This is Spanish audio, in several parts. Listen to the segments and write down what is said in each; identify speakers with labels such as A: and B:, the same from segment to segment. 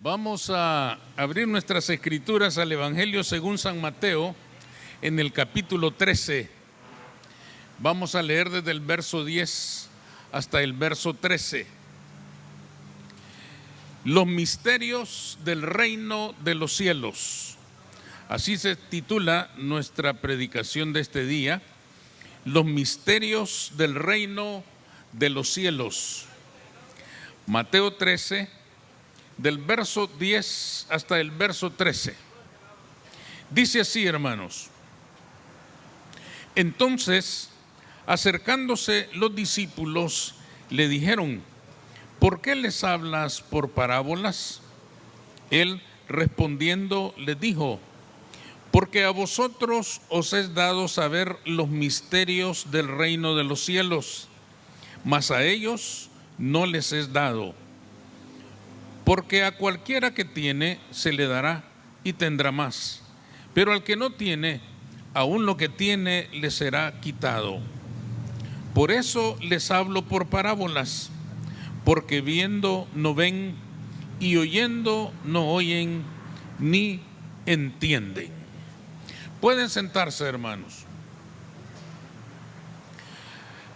A: Vamos a abrir nuestras escrituras al Evangelio según San Mateo, en el capítulo 13. Vamos a leer desde el verso 10 hasta el verso 13. Los misterios del reino de los cielos. Así se titula nuestra predicación de este día. Los misterios del reino de los cielos. Mateo 13, del verso 10 hasta el verso 13. Dice así, hermanos: Entonces, acercándose los discípulos, le dijeron: ¿por qué les hablas por parábolas? Él, respondiendo, les dijo: porque a vosotros os es dado saber los misterios del reino de los cielos, mas a ellos no les es dado. Porque a cualquiera que tiene se le dará y tendrá más, pero al que no tiene, aún lo que tiene le será quitado. Por eso les hablo por parábolas, porque viendo no ven y oyendo no oyen ni entienden. Pueden sentarse, hermanos.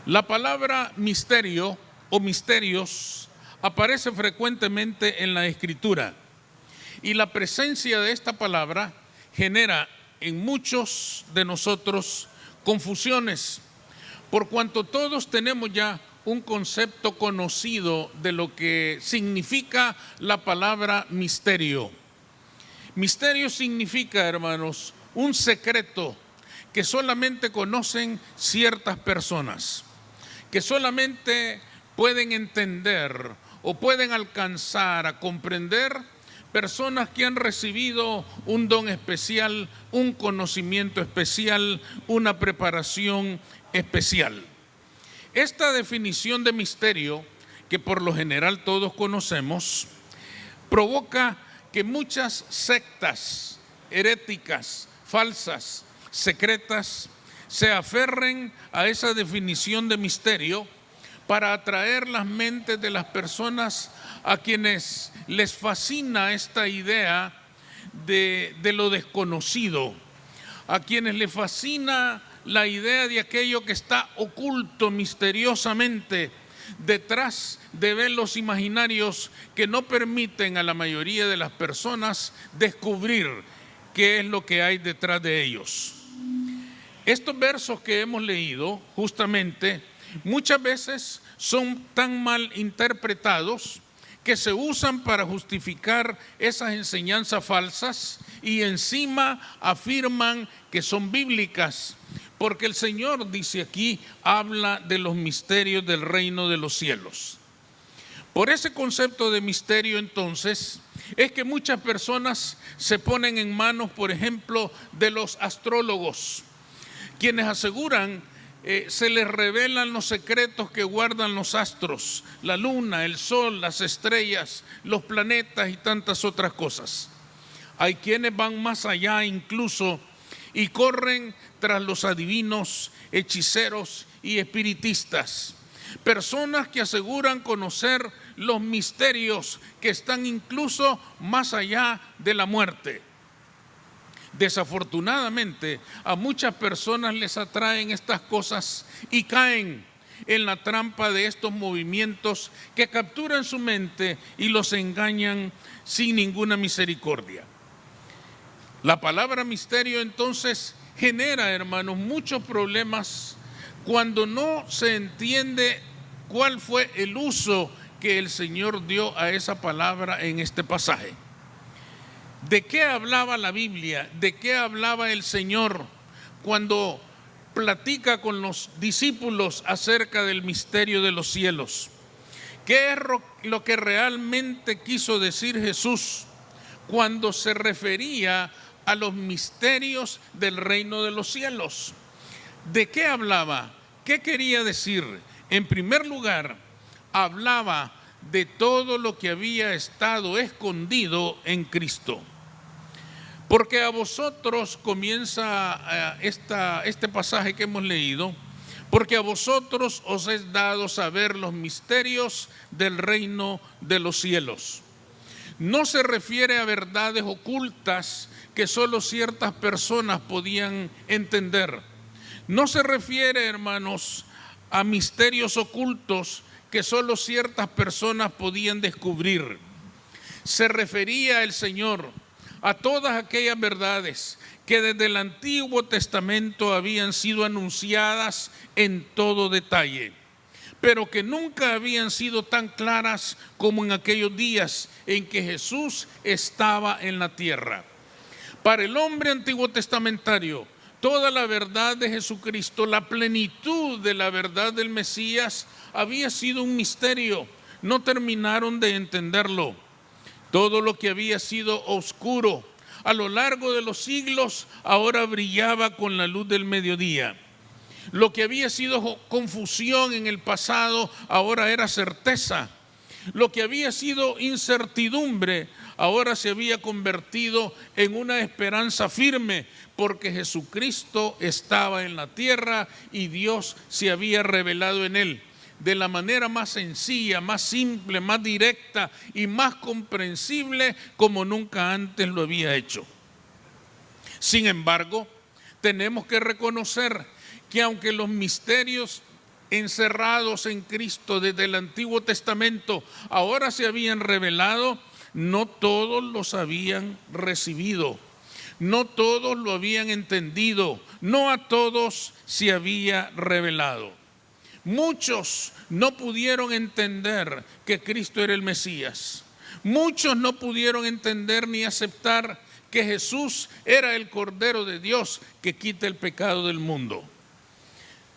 A: La palabra misterio o misterios aparece frecuentemente en la Escritura, y la presencia de esta palabra genera en muchos de nosotros confusiones, por cuanto todos tenemos ya un concepto conocido de lo que significa la palabra misterio. Misterio significa, hermanos, un secreto que solamente conocen ciertas personas, que solamente pueden entender o pueden alcanzar a comprender personas que han recibido un don especial, un conocimiento especial, una preparación especial. Esta definición de misterio, que por lo general todos conocemos, provoca que muchas sectas heréticas, falsas, secretas, se aferren a esa definición de misterio para atraer las mentes de las personas a quienes les fascina esta idea de lo desconocido, a quienes les fascina la idea de aquello que está oculto misteriosamente detrás de velos imaginarios que no permiten a la mayoría de las personas descubrir qué es lo que hay detrás de ellos. Estos versos que hemos leído justamente muchas veces son tan mal interpretados que se usan para justificar esas enseñanzas falsas y encima afirman que son bíblicas, porque el Señor, dice aquí, habla de los misterios del reino de los cielos. Por ese concepto de misterio, entonces, es que muchas personas se ponen en manos, por ejemplo, de los astrólogos, quienes aseguran se les revelan los secretos que guardan los astros, la luna, el sol, las estrellas, los planetas y tantas otras cosas. Hay quienes van más allá incluso y corren tras los adivinos, hechiceros y espiritistas. Personas que aseguran conocer los misterios que están incluso más allá de la muerte. Desafortunadamente, a muchas personas les atraen estas cosas y caen en la trampa de estos movimientos que capturan su mente y los engañan sin ninguna misericordia. La palabra misterio entonces genera, hermanos, muchos problemas cuando no se entiende cuál fue el uso que el Señor dio a esa palabra en este pasaje. ¿De qué hablaba la Biblia? ¿De qué hablaba el Señor cuando platica con los discípulos acerca del misterio de los cielos? ¿Qué es lo que realmente quiso decir Jesús cuando se refería a los misterios del reino de los cielos? ¿De qué hablaba? ¿Qué quería decir? En primer lugar, hablaba de todo lo que había estado escondido en Cristo. Porque a vosotros, comienza este pasaje que hemos leído, porque a vosotros os es dado saber los misterios del reino de los cielos. no se refiere a verdades ocultas que solo ciertas personas podían entender. No se refiere, hermanos, a misterios ocultos que solo ciertas personas podían descubrir. Se refería el Señor a todas aquellas verdades que desde el Antiguo Testamento habían sido anunciadas en todo detalle, pero que nunca habían sido tan claras como en aquellos días en que Jesús estaba en la tierra. Para el hombre antiguo testamentario, toda la verdad de Jesucristo, la plenitud de la verdad del Mesías, había sido un misterio. No terminaron de entenderlo. Todo lo que había sido oscuro a lo largo de los siglos, ahora brillaba con la luz del mediodía. Lo que había sido confusión en el pasado, ahora era certeza. Lo que había sido incertidumbre, ahora se había convertido en una esperanza firme, porque Jesucristo estaba en la tierra y Dios se había revelado en él de la manera más sencilla, más simple, más directa y más comprensible como nunca antes lo había hecho. Sin embargo, tenemos que reconocer que aunque los misterios encerrados en Cristo desde el Antiguo Testamento ahora se habían revelado, no todos los habían recibido, no todos lo habían entendido, no a todos se había revelado. Muchos no pudieron entender que Cristo era el Mesías. Muchos no pudieron entender ni aceptar que Jesús era el Cordero de Dios que quita el pecado del mundo.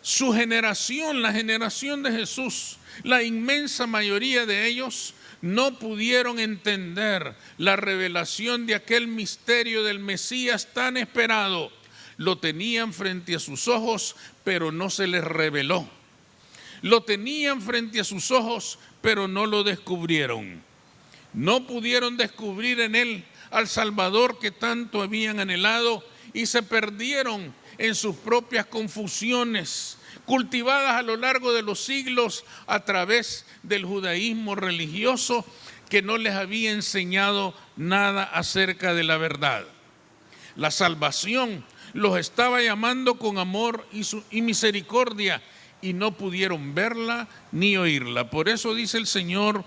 A: Su generación, la generación de Jesús, la inmensa mayoría de ellos no pudieron entender la revelación de aquel misterio del Mesías tan esperado. Lo tenían frente a sus ojos, pero no se les reveló. Lo tenían frente a sus ojos, pero no lo descubrieron. No pudieron descubrir en él al Salvador que tanto habían anhelado y se perdieron en sus propias confusiones, cultivadas a lo largo de los siglos a través del judaísmo religioso que no les había enseñado nada acerca de la verdad. La salvación los estaba llamando con amor y misericordia, y no pudieron verla ni oírla. Por eso dice el Señor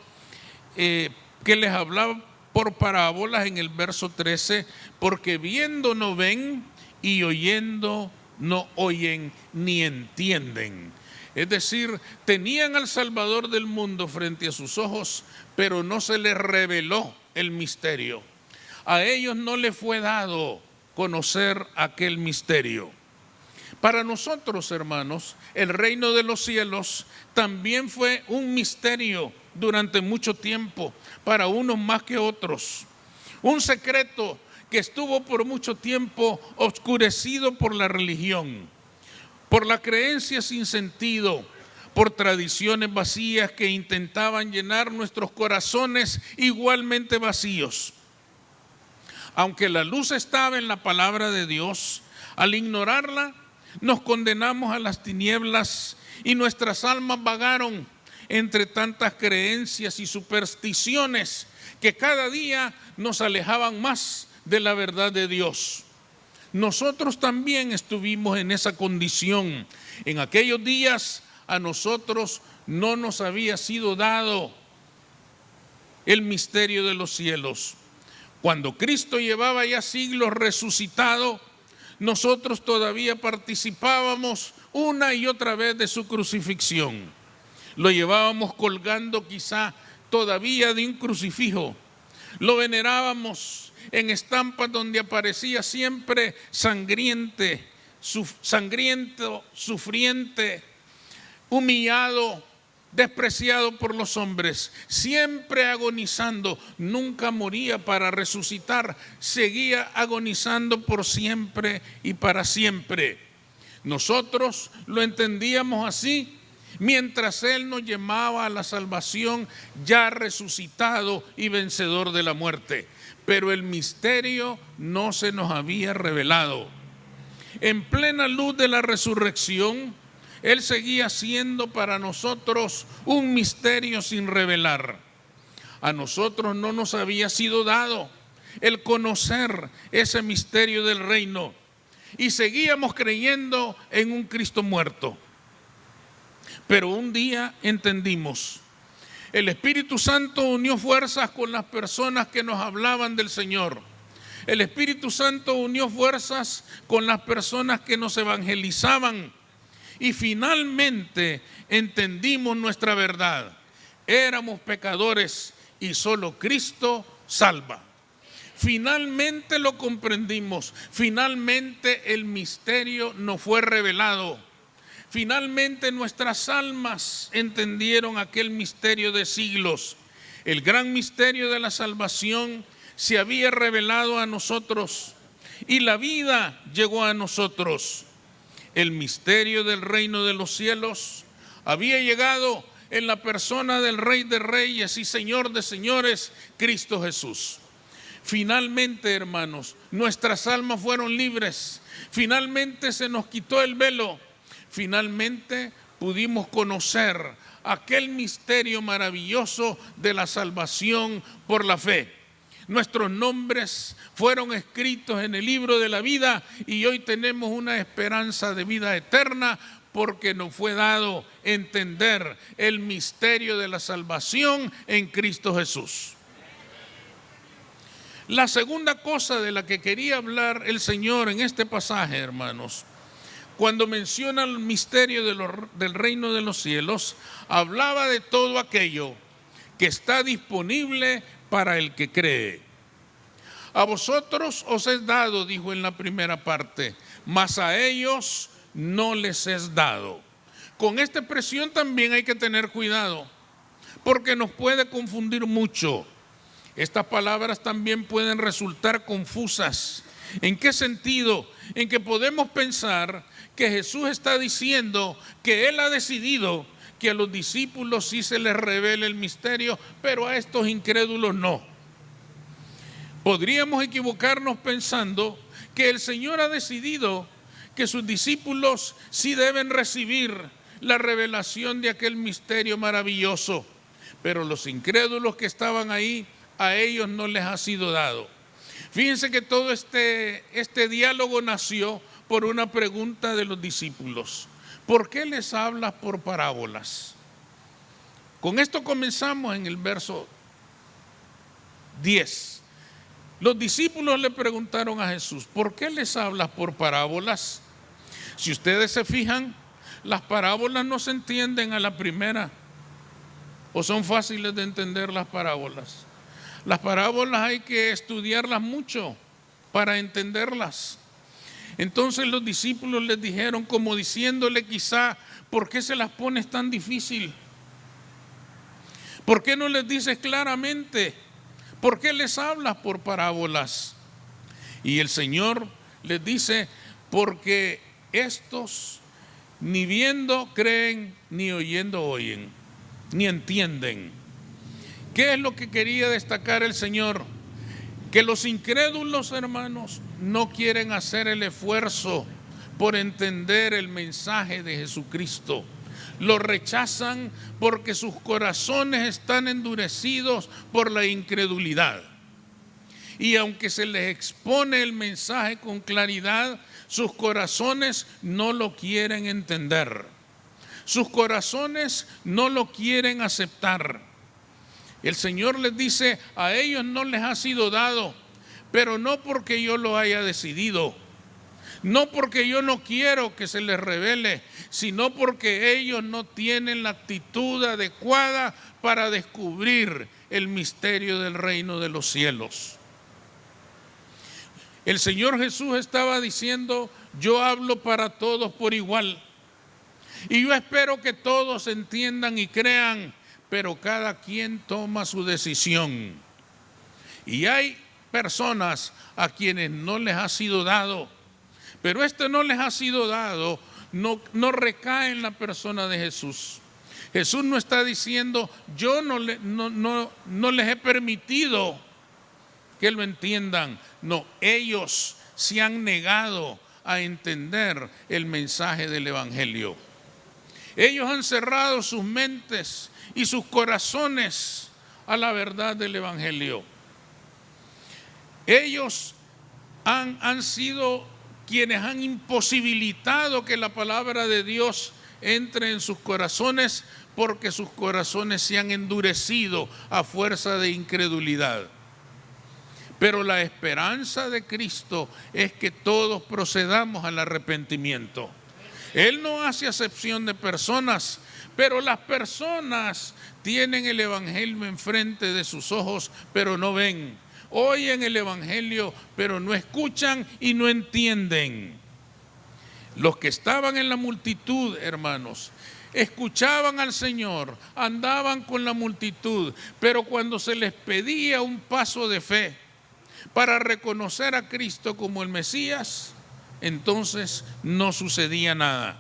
A: que les hablaba por parábolas en el verso 13, porque viendo no ven y oyendo no oyen ni entienden. Es decir, tenían al Salvador del mundo frente a sus ojos, pero no se les reveló el misterio. A ellos no les fue dado conocer aquel misterio. Para nosotros, hermanos, el reino de los cielos también fue un misterio durante mucho tiempo, para unos más que otros. Un secreto que estuvo por mucho tiempo oscurecido por la religión, por la creencia sin sentido, por tradiciones vacías que intentaban llenar nuestros corazones igualmente vacíos. Aunque la luz estaba en la palabra de Dios, al ignorarla, nos condenamos a las tinieblas y nuestras almas vagaron entre tantas creencias y supersticiones que cada día nos alejaban más de la verdad de Dios. Nosotros también estuvimos en esa condición. En aquellos días a nosotros no nos había sido dado el misterio de los cielos. Cuando Cristo llevaba ya siglos resucitado, nosotros todavía participábamos una y otra vez de su crucifixión. Lo llevábamos colgando quizá todavía de un crucifijo. Lo venerábamos en estampas donde aparecía siempre sangriento, sufriente, humillado, despreciado por los hombres, siempre agonizando, nunca moría para resucitar, seguía agonizando por siempre y para siempre. Nosotros lo entendíamos así, mientras Él nos llamaba a la salvación, ya resucitado y vencedor de la muerte. Pero el misterio no se nos había revelado. En plena luz de la resurrección, Él seguía siendo para nosotros un misterio sin revelar. A nosotros no nos había sido dado el conocer ese misterio del reino y seguíamos creyendo en un Cristo muerto. Pero un día entendimos. El Espíritu Santo unió fuerzas con las personas que nos hablaban del Señor. El Espíritu Santo unió fuerzas con las personas que nos evangelizaban. Y finalmente entendimos nuestra verdad. Éramos pecadores y solo Cristo salva. Finalmente lo comprendimos. Finalmente el misterio nos fue revelado. Finalmente nuestras almas entendieron aquel misterio de siglos. El gran misterio de la salvación se había revelado a nosotros y la vida llegó a nosotros. El misterio del reino de los cielos había llegado en la persona del Rey de Reyes y Señor de Señores, Cristo Jesús. Finalmente, hermanos, nuestras almas fueron libres. Finalmente se nos quitó el velo. Finalmente pudimos conocer aquel misterio maravilloso de la salvación por la fe. Nuestros nombres fueron escritos en el libro de la vida y hoy tenemos una esperanza de vida eterna porque nos fue dado entender el misterio de la salvación en Cristo Jesús. La segunda cosa de la que quería hablar el Señor en este pasaje, hermanos, cuando menciona el misterio del reino de los cielos, hablaba de todo aquello que está disponible para el que cree. A vosotros os es dado, dijo en la primera parte, mas a ellos no les es dado. Con esta expresión también hay que tener cuidado, porque nos puede confundir mucho. Estas palabras también pueden resultar confusas. ¿En qué sentido? En que podemos pensar que Jesús está diciendo que Él ha decidido que a los discípulos sí se les revele el misterio, pero a estos incrédulos no. Podríamos equivocarnos pensando que el Señor ha decidido que sus discípulos sí deben recibir la revelación de aquel misterio maravilloso, pero los incrédulos que estaban ahí, a ellos no les ha sido dado. Fíjense que todo este diálogo nació por una pregunta de los discípulos. ¿Por qué les hablas por parábolas? Con esto comenzamos en el verso 10. Los discípulos le preguntaron a Jesús, ¿por qué les hablas por parábolas? Si ustedes se fijan, las parábolas no se entienden a la primera, o son fáciles de entender las parábolas. Las parábolas hay que estudiarlas mucho para entenderlas. Entonces los discípulos les dijeron, como diciéndole quizá, ¿por qué se las pones tan difícil? ¿Por qué no les dices claramente? ¿Por qué les hablas por parábolas? Y el Señor les dice, porque estos ni viendo creen, ni oyendo oyen, ni entienden. ¿Qué es lo que quería destacar el Señor? Que los incrédulos, hermanos, no quieren hacer el esfuerzo por entender el mensaje de Jesucristo. Lo rechazan porque sus corazones están endurecidos por la incredulidad. Y aunque se les expone el mensaje con claridad, sus corazones no lo quieren entender. Sus corazones no lo quieren aceptar. El Señor les dice, a ellos no les ha sido dado, pero no porque yo lo haya decidido, no porque yo no quiero que se les revele, sino porque ellos no tienen la actitud adecuada para descubrir el misterio del reino de los cielos. El Señor Jesús estaba diciendo, yo hablo para todos por igual, y yo espero que todos entiendan y crean, pero cada quien toma su decisión. Y hay personas a quienes no les ha sido dado, pero no les ha sido dado, no recae en la persona de Jesús. Jesús no está diciendo, yo no les he permitido que lo entiendan. No, ellos se han negado a entender el mensaje del Evangelio. Ellos han cerrado sus mentes y sus corazones a la verdad del Evangelio. Ellos han sido quienes han imposibilitado que la palabra de Dios entre en sus corazones, porque sus corazones se han endurecido a fuerza de incredulidad. Pero la esperanza de Cristo es que todos procedamos al arrepentimiento. Él no hace acepción de personas, pero las personas tienen el Evangelio enfrente de sus ojos, pero no ven. Oyen el Evangelio, pero no escuchan y no entienden. Los que estaban en la multitud, hermanos, escuchaban al Señor, andaban con la multitud, pero cuando se les pedía un paso de fe para reconocer a Cristo como el Mesías, entonces no sucedía nada.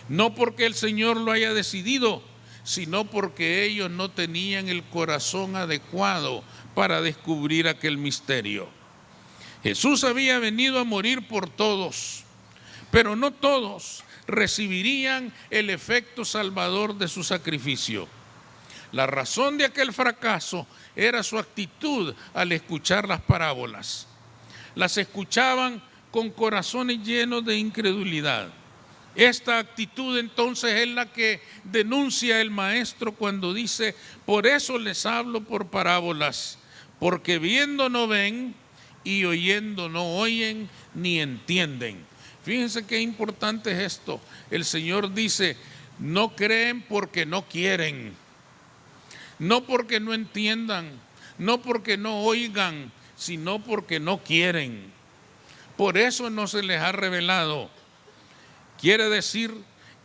A: No porque el Señor lo haya decidido, sino porque ellos no tenían el corazón adecuado para descubrir aquel misterio. Jesús había venido a morir por todos, pero no todos recibirían el efecto salvador de su sacrificio. La razón de aquel fracaso era su actitud al escuchar las parábolas. Las escuchaban con corazones llenos de incredulidad. Esta actitud entonces es la que denuncia el maestro cuando dice: por eso les hablo por parábolas, porque viendo no ven y oyendo no oyen ni entienden. Fíjense qué importante es esto. El Señor dice: no creen porque no quieren, no porque no entiendan, no porque no oigan, sino porque no quieren. Por eso no se les ha revelado. Quiere decir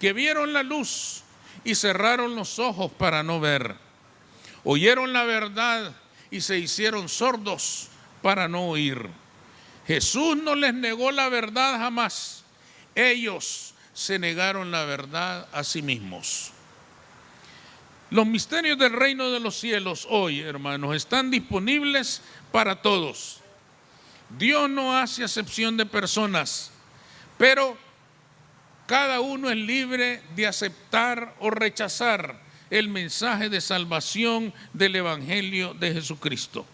A: que vieron la luz y cerraron los ojos para no ver. Oyeron la verdad y se hicieron sordos para no oír. Jesús no les negó la verdad jamás. Ellos se negaron la verdad a sí mismos. Los misterios del reino de los cielos hoy, hermanos, están disponibles para todos. Dios no hace acepción de personas, pero cada uno es libre de aceptar o rechazar el mensaje de salvación del Evangelio de Jesucristo.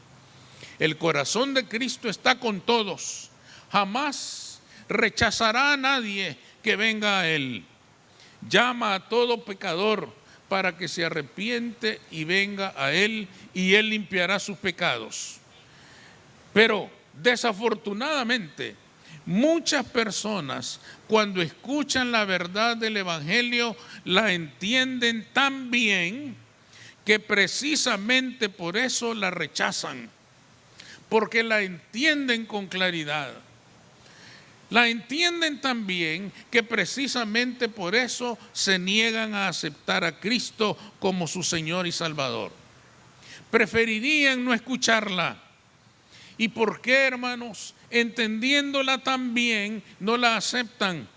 A: El corazón de Cristo está con todos. Jamás rechazará a nadie que venga a Él. Llama a todo pecador para que se arrepiente y venga a Él, y Él limpiará sus pecados. Pero desafortunadamente, muchas personas, cuando escuchan la verdad del Evangelio, la entienden tan bien que precisamente por eso la rechazan, porque la entienden con claridad. La entienden tan bien que precisamente por eso se niegan a aceptar a Cristo como su Señor y Salvador. Preferirían no escucharla. ¿Y por qué, hermanos? Entendiéndola tan bien, no la aceptan,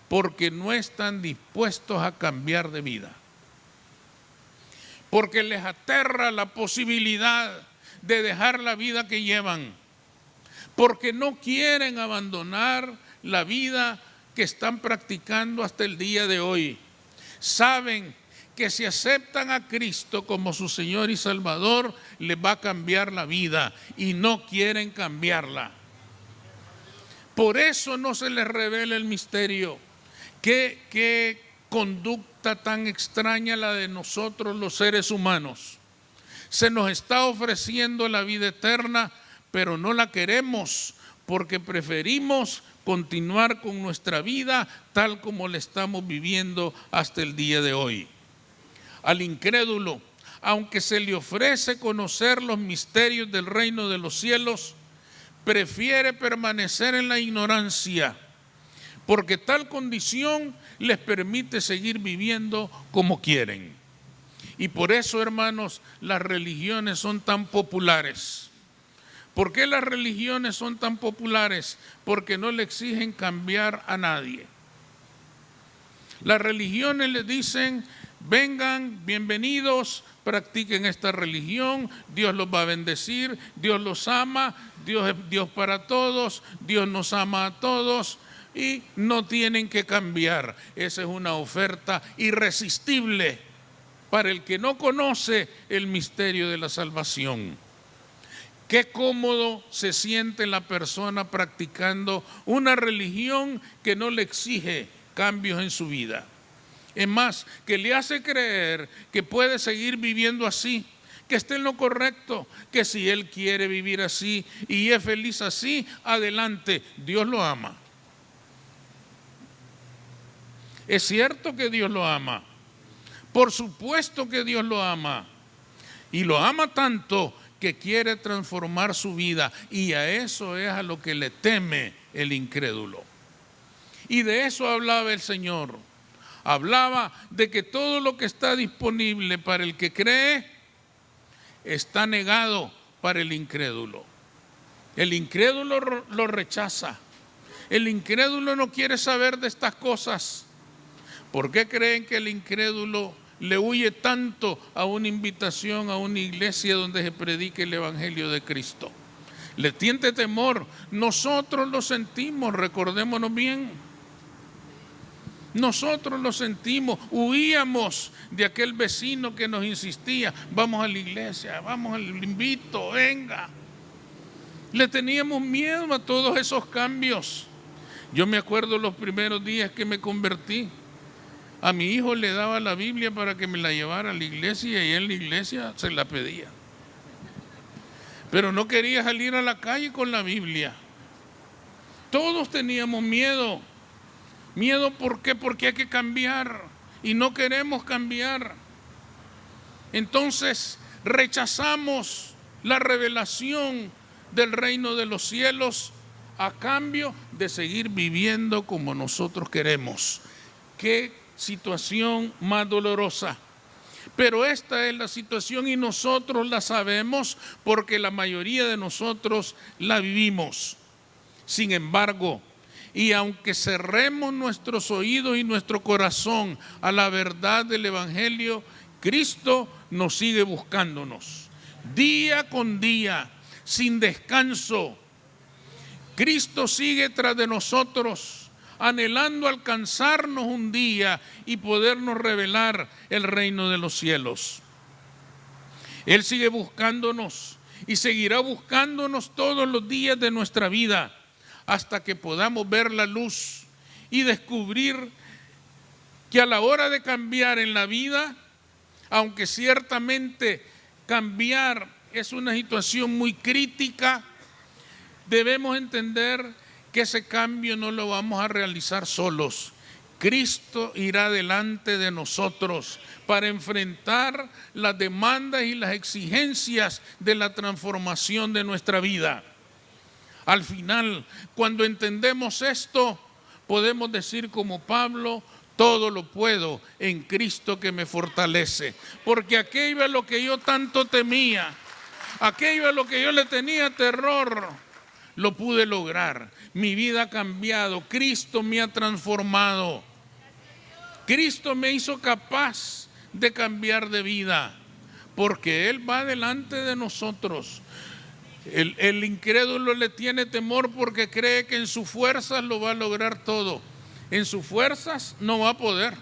A: porque no están dispuestos a cambiar de vida. Porque les aterra la posibilidad de dejar la vida que llevan. Porque no quieren abandonar la vida que están practicando hasta el día de hoy. Saben que si aceptan a Cristo como su Señor y Salvador, les va a cambiar la vida y no quieren cambiarla. Por eso no se les revela el misterio. ¿Qué conducta tan extraña la de nosotros los seres humanos? Se nos está ofreciendo la vida eterna, pero no la queremos porque preferimos continuar con nuestra vida tal como la estamos viviendo hasta el día de hoy. Al incrédulo, aunque se le ofrece conocer los misterios del reino de los cielos, prefiere permanecer en la ignorancia, porque tal condición les permite seguir viviendo como quieren. Y por eso, hermanos, las religiones son tan populares. ¿Por qué las religiones son tan populares? Porque no le exigen cambiar a nadie. Las religiones le dicen: vengan, bienvenidos, practiquen esta religión, Dios los va a bendecir, Dios los ama, Dios es Dios para todos, Dios nos ama a todos y no tienen que cambiar. Esa es una oferta irresistible. para el que no conoce el misterio de la salvación. Qué cómodo se siente la persona practicando una religión que no le exige cambios en su vida. Es más, que le hace creer que puede seguir viviendo así, que esté en lo correcto, que si él quiere vivir así y es feliz así, adelante, Dios lo ama. Es cierto que Dios lo ama, por supuesto que Dios lo ama, y lo ama tanto que quiere transformar su vida, y a eso es a lo que le teme el incrédulo. Y de eso hablaba el Señor. Hablaba de que todo lo que está disponible para el que cree está negado para el incrédulo. El incrédulo lo rechaza. El incrédulo no quiere saber de estas cosas. ¿Por qué creen que el incrédulo le huye tanto a una invitación a una iglesia donde se predique el Evangelio de Cristo? Le tiene temor. Nosotros lo sentimos, recordémonos bien. Nosotros lo sentimos, huíamos de aquel vecino que nos insistía, vamos a la iglesia, vamos al invito, venga. Le teníamos miedo a todos esos cambios. Yo me acuerdo los primeros días que me convertí. A mi hijo le daba la Biblia para que me la llevara a la iglesia y en la iglesia se la pedía. Pero no quería salir a la calle con la Biblia. Todos teníamos miedo. Miedo, ¿por qué? Porque hay que cambiar y no queremos cambiar. Entonces rechazamos la revelación del reino de los cielos a cambio de seguir viviendo como nosotros queremos. Qué situación más dolorosa. Pero esta es la situación y nosotros la sabemos porque la mayoría de nosotros la vivimos. Sin embargo, y aunque cerremos nuestros oídos y nuestro corazón a la verdad del Evangelio, Cristo nos sigue buscándonos. Día con día, sin descanso. Cristo sigue tras de nosotros, anhelando alcanzarnos un día y podernos revelar el reino de los cielos. Él sigue buscándonos y seguirá buscándonos todos los días de nuestra vida hasta que podamos ver la luz y descubrir que a la hora de cambiar en la vida, aunque ciertamente cambiar es una situación muy crítica, debemos entender que ese cambio no lo vamos a realizar solos. Cristo irá delante de nosotros para enfrentar las demandas y las exigencias de la transformación de nuestra vida. Al final, cuando entendemos esto, podemos decir como Pablo, todo lo puedo en Cristo que me fortalece. Porque aquello a lo que yo tanto temía, aquello a lo que yo le tenía terror, lo pude lograr. Mi vida ha cambiado, Cristo me ha transformado. Cristo me hizo capaz de cambiar de vida, porque Él va delante de nosotros. El incrédulo le tiene temor porque cree que en sus fuerzas lo va a lograr todo. En sus fuerzas no va a poder.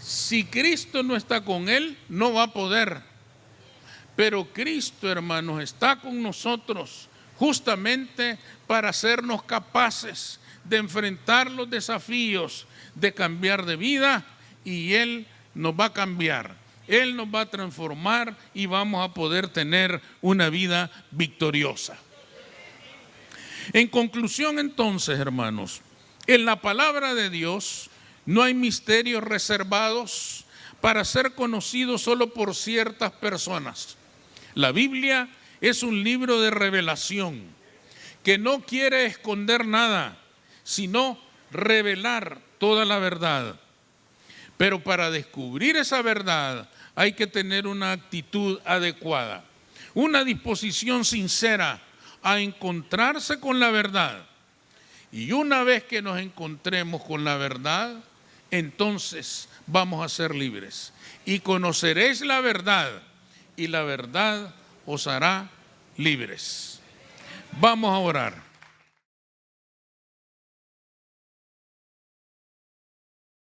A: Si Cristo no está con él, no va a poder. Pero Cristo, hermanos, está con nosotros justamente para hacernos capaces de enfrentar los desafíos, de cambiar de vida, y Él nos va a cambiar. Él nos va a transformar y vamos a poder tener una vida victoriosa. En conclusión, entonces, hermanos, en la palabra de Dios no hay misterios reservados para ser conocidos solo por ciertas personas. La Biblia es un libro de revelación que no quiere esconder nada, sino revelar toda la verdad. Pero para descubrir esa verdad hay que tener una actitud adecuada, una disposición sincera a encontrarse con la verdad. Y una vez que nos encontremos con la verdad, entonces vamos a ser libres. Y conoceréis la verdad, y la verdad os hará libres. Vamos a orar.